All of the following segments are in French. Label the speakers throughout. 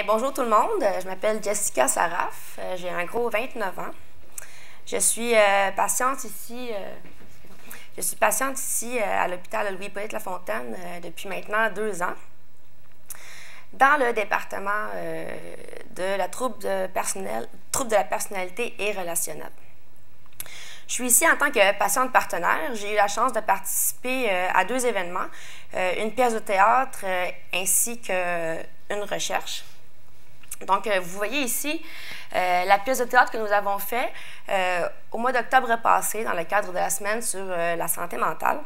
Speaker 1: Bonjour tout le monde, je m'appelle Jessica Saraf, j'ai un gros 29 ans. Je suis patiente ici à l'hôpital Louis-Hippolyte Lafontaine depuis maintenant 2 ans, dans le département de la trouble de la personnalité et relationnelle. Je suis ici en tant que patiente partenaire. J'ai eu la chance de participer à 2 événements, une pièce de théâtre ainsi qu'une recherche. Donc, vous voyez ici la pièce de théâtre que nous avons faite au mois d'octobre passé dans le cadre de la semaine sur la santé mentale.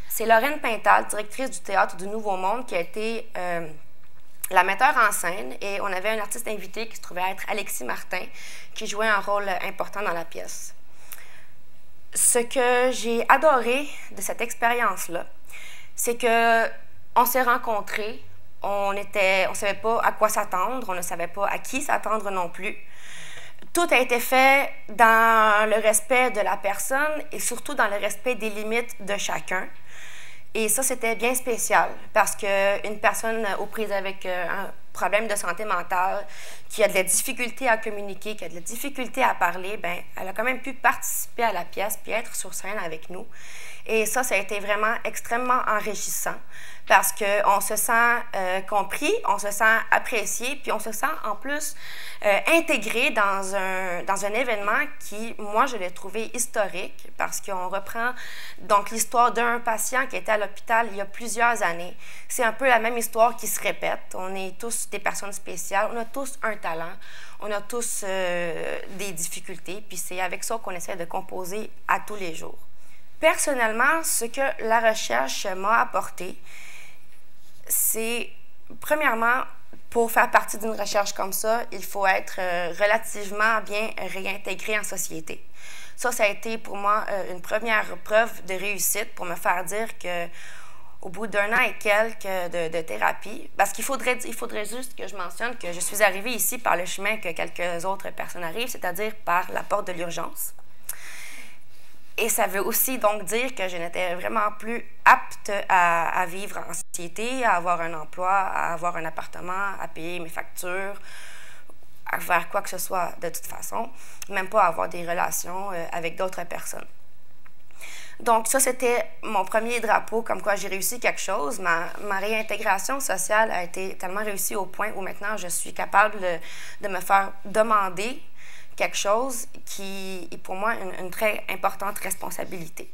Speaker 1: C'est Lorraine Pintal, directrice du Théâtre du Nouveau Monde, qui a été la metteur en scène, et on avait un artiste invité qui se trouvait être Alexis Martin, qui jouait un rôle important dans la pièce. Ce que j'ai adoré de cette expérience-là, c'est qu'on s'est rencontrés, on ne savait pas à quoi s'attendre, on ne savait pas à qui s'attendre non plus. Tout a été fait dans le respect de la personne et surtout dans le respect des limites de chacun. Et ça, c'était bien spécial parce qu'une personne aux prises avec un problème de santé mentale, qui a de la difficulté à communiquer, qui a de la difficulté à parler, bien, elle a quand même pu participer à la pièce puis être sur scène avec nous. Et ça a été vraiment extrêmement enrichissant parce qu'on se sent compris, on se sent apprécié, puis on se sent en plus intégré dans un événement qui, moi, je l'ai trouvé historique parce qu'on reprend donc l'histoire d'un patient qui était à l'hôpital il y a plusieurs années. C'est un peu la même histoire qui se répète. On est tous des personnes spéciales, on a tous un talent, on a tous des difficultés, puis c'est avec ça qu'on essaie de composer à tous les jours. Personnellement, ce que la recherche m'a apporté, c'est, premièrement, pour faire partie d'une recherche comme ça, il faut être relativement bien réintégré en société. Ça a été pour moi une première preuve de réussite pour me faire dire qu'au bout d'1 an et quelques de thérapie, parce qu'il faudrait juste que je mentionne que je suis arrivée ici par le chemin que quelques autres personnes arrivent, c'est-à-dire par la porte de l'urgence. Et ça veut aussi donc dire que je n'étais vraiment plus apte à vivre en société, à avoir un emploi, à avoir un appartement, à payer mes factures, à faire quoi que ce soit de toute façon, même pas à avoir des relations avec d'autres personnes. Donc ça, c'était mon premier drapeau, comme quoi j'ai réussi quelque chose. Ma réintégration sociale a été tellement réussie au point où maintenant je suis capable de me faire demander quelque chose qui est pour moi une très importante responsabilité.